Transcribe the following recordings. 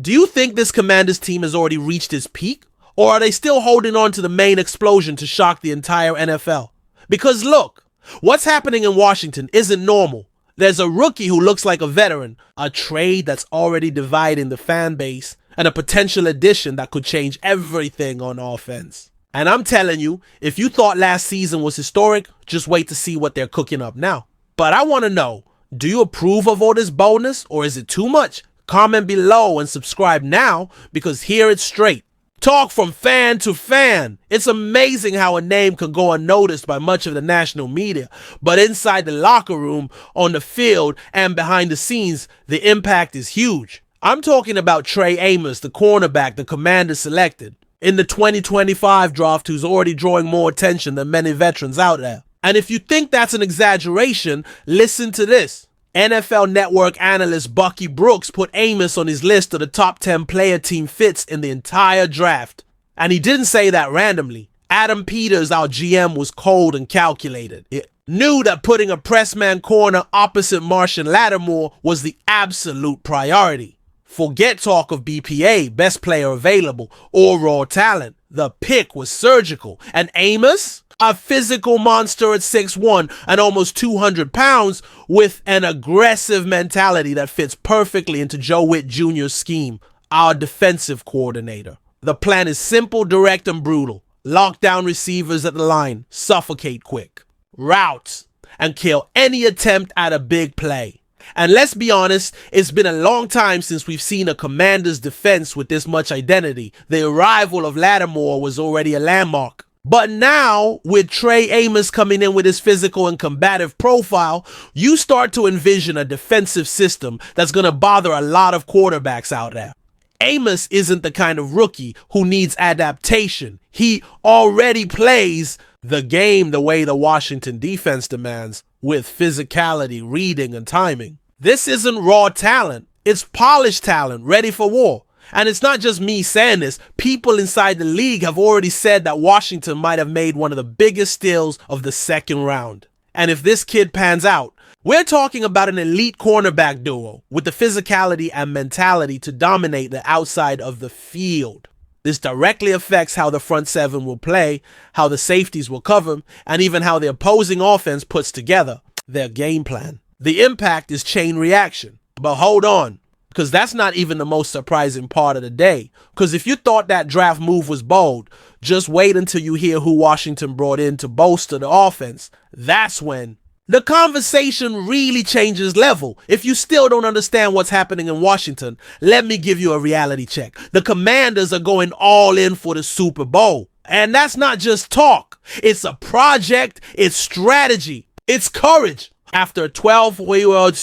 Do you think this Commanders team has already reached its peak? Or are they still holding on to the main explosion to shock the entire NFL? Because look, what's happening in Washington isn't normal. There's a rookie who looks like a veteran, a trade that's already dividing the fan base, and a potential addition that could change everything on offense. And I'm telling you, if you thought last season was historic, just wait to see what they're cooking up now. But I want to know, do you approve of all this boldness, or is it too much? Comment below and subscribe now, because here it's straight. Talk from fan to fan. It's amazing how a name can go unnoticed by much of the national media, but inside the locker room, on the field, and behind the scenes, the impact is huge. I'm talking about Trey Amos, the cornerback the Commanders selected in the 2025 draft, who's already drawing more attention than many veterans out there. And if you think that's an exaggeration, listen to this. NFL Network analyst Bucky Brooks put Amos on his list of the top 10 player team fits in the entire draft. And he didn't say that randomly. Adam Peters, our GM, was cold and calculated. He knew that putting a pressman corner opposite Marshon Lattimore was the absolute priority. Forget talk of BPA, best player available, or raw talent. The pick was surgical. And Amos? A physical monster at 6'1" and almost 200 pounds with an aggressive mentality that fits perfectly into Joe Witt Jr.'s scheme, our defensive coordinator. The plan is simple, direct, and brutal. Lock down receivers at the line, suffocate quick, routes, and kill any attempt at a big play. And let's be honest, it's been a long time since we've seen a Commanders defense with this much identity. The arrival of Lattimore was already a landmark. But now, with Trey Amos coming in with his physical and combative profile, you start to envision a defensive system that's going to bother a lot of quarterbacks out there. Amos isn't the kind of rookie who needs adaptation. He already plays the game the way the Washington defense demands, with physicality, reading, and timing. This isn't raw talent. It's polished talent, ready for war. And it's not just me saying this. People inside the league have already said that Washington might have made one of the biggest steals of the second round. And if this kid pans out, we're talking about an elite cornerback duo with the physicality and mentality to dominate the outside of the field. This directly affects how the front seven will play, how the safeties will cover, and even how the opposing offense puts together their game plan. The impact is chain reaction. But hold on. Because that's not even the most surprising part of the day. Because if you thought that draft move was bold, just wait until you hear who Washington brought in to bolster the offense. That's when the conversation really changes level. If you still don't understand what's happening in Washington, let me give you a reality check. The Commanders are going all in for the Super Bowl. And that's not just talk. It's a project. It's strategy. It's courage. After a 12-year-old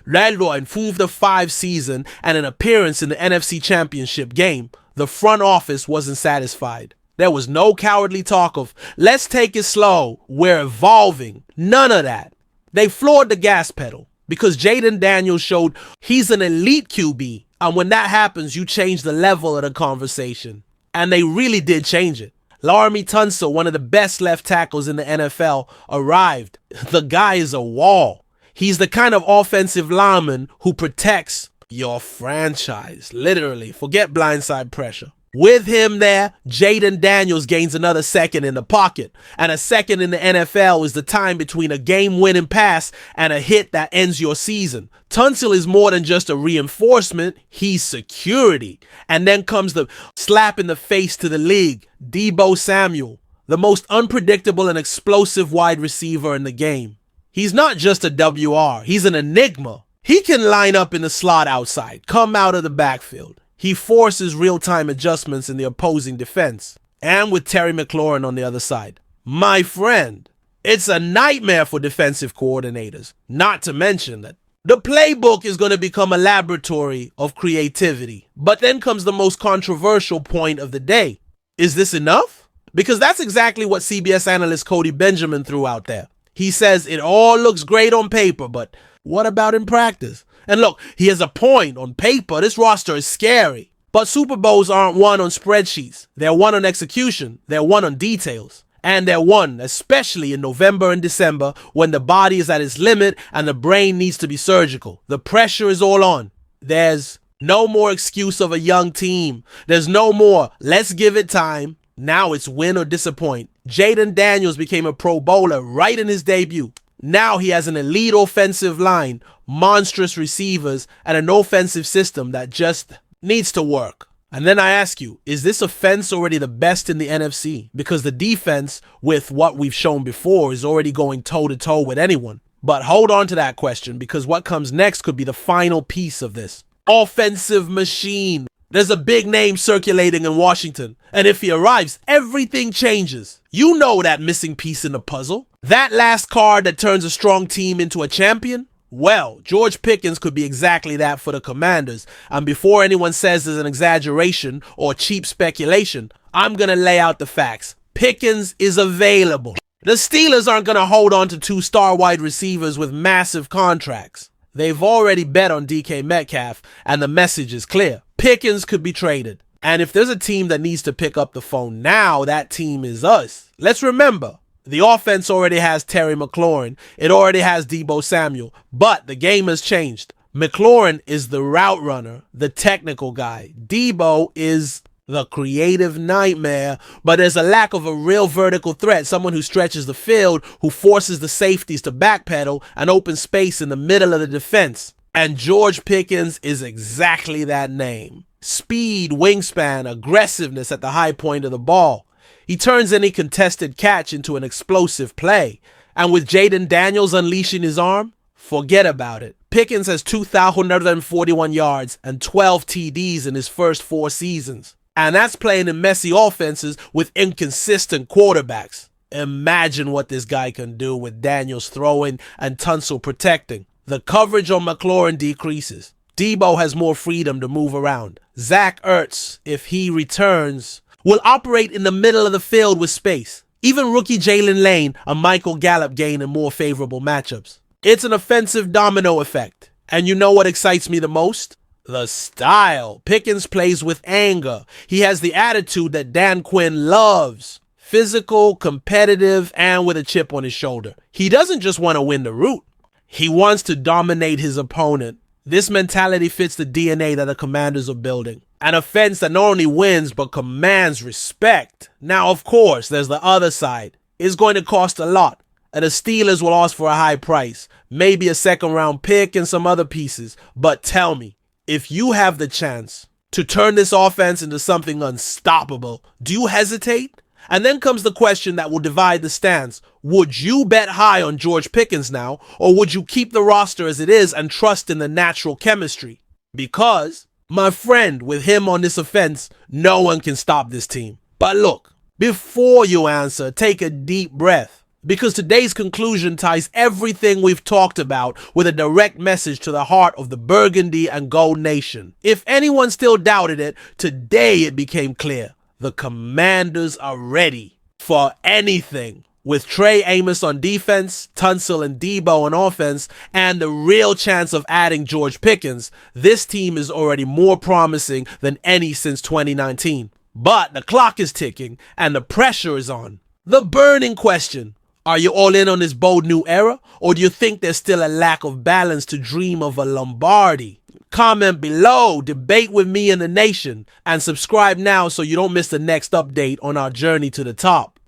Landlord improved the 5 season and an appearance in the NFC Championship game, the front office wasn't satisfied. There was no cowardly talk of, let's take it slow, we're evolving. None of that. They floored the gas pedal because Jaden Daniels showed he's an elite QB. And when that happens, you change the level of the conversation. And they really did change it. Laramie Tunsil, one of the best left tackles in the NFL, arrived. The guy is a wall. He's the kind of offensive lineman who protects your franchise, literally. Forget blindside pressure. With him there, Jaden Daniels gains another second in the pocket. And a second in the NFL is the time between a game-winning pass and a hit that ends your season. Tunsil is more than just a reinforcement, he's security. And then comes the slap in the face to the league, Deebo Samuel, the most unpredictable and explosive wide receiver in the game. He's not just a WR, he's an enigma. He can line up in the slot outside, come out of the backfield. He forces real-time adjustments in the opposing defense. And with Terry McLaurin on the other side. My friend, it's a nightmare for defensive coordinators. Not to mention that the playbook is going to become a laboratory of creativity. But then comes the most controversial point of the day. Is this enough? Because that's exactly what CBS analyst Cody Benjamin threw out there. He says it all looks great on paper, but what about in practice? And look, he has a point. On paper, this roster is scary. But Super Bowls aren't won on spreadsheets. They're won on execution. They're won on details. And they're won, especially in November and December, when the body is at its limit and the brain needs to be surgical. The pressure is all on. There's No more excuse of a young team. There's no more, let's give it time. Now it's win or disappoint. Jaden Daniels became a Pro Bowler right in his debut. Now he has an elite offensive line, monstrous receivers, and an offensive system that just needs to work. And then I ask you, is this offense already the best in the NFC? Because the defense, with what we've shown before, is already going toe-to-toe with anyone. But hold on to that question, because what comes next could be the final piece of this. Offensive machine. There's a big name circulating in Washington, and if he arrives, everything changes. You know that missing piece in the puzzle. That last card that turns a strong team into a champion? Well, George Pickens could be exactly that for the Commanders. And before anyone says there's an exaggeration or cheap speculation, I'm going to lay out the facts. Pickens is available. The Steelers aren't going to hold on to 2 star wide receivers with massive contracts. They've already bet on DK Metcalf, and the message is clear. Pickens could be traded. And if there's a team that needs to pick up the phone now, that team is us. Let's remember, the offense already has Terry McLaurin. It already has Deebo Samuel. But the game has changed. McLaurin is the route runner, the technical guy. Deebo is the creative nightmare, but there's a lack of a real vertical threat, someone who stretches the field, who forces the safeties to backpedal and open space in the middle of the defense. And George Pickens is exactly that name. Speed, wingspan, aggressiveness at the high point of the ball. He turns any contested catch into an explosive play. And with Jaden Daniels unleashing his arm, forget about it. Pickens has 2,141 yards and 12 TDs in his first 4 seasons. And that's playing in messy offenses with inconsistent quarterbacks. Imagine what this guy can do with Daniels throwing and Tunsil protecting. The coverage on McLaurin decreases. Deebo has more freedom to move around. Zach Ertz, if he returns, will operate in the middle of the field with space. Even rookie Jalen Lane and Michael Gallup gain in more favorable matchups. It's an offensive domino effect. And you know what excites me the most? The style. Pickens plays with anger. He has the attitude that Dan Quinn loves. Physical, competitive, and with a chip on his shoulder. He doesn't just want to win the root. He wants to dominate his opponent. This mentality fits the DNA that the Commanders are building. An offense that not only wins, but commands respect. Now, of course, there's the other side. It's going to cost a lot. And the Steelers will ask for a high price. Maybe a second-round pick and some other pieces. But tell me, if you have the chance to turn this offense into something unstoppable, do you hesitate? And then comes the question that will divide the stands. Would you bet high on George Pickens now, or would you keep the roster as it is and trust in the natural chemistry? Because, my friend, with him on this offense, no one can stop this team. But look, before you answer, take a deep breath. Because today's conclusion ties everything we've talked about with a direct message to the heart of the Burgundy and Gold nation. If anyone still doubted it, today it became clear. The Commanders are ready for anything. With Trey Amos on defense, Tunsil and Deebo on offense, and the real chance of adding George Pickens, this team is already more promising than any since 2019. But the clock is ticking and the pressure is on. The burning question. Are you all in on this bold new era, or do you think there's still a lack of balance to dream of a Lombardi? Comment below, debate with me and the nation, and subscribe now so you don't miss the next update on our journey to the top.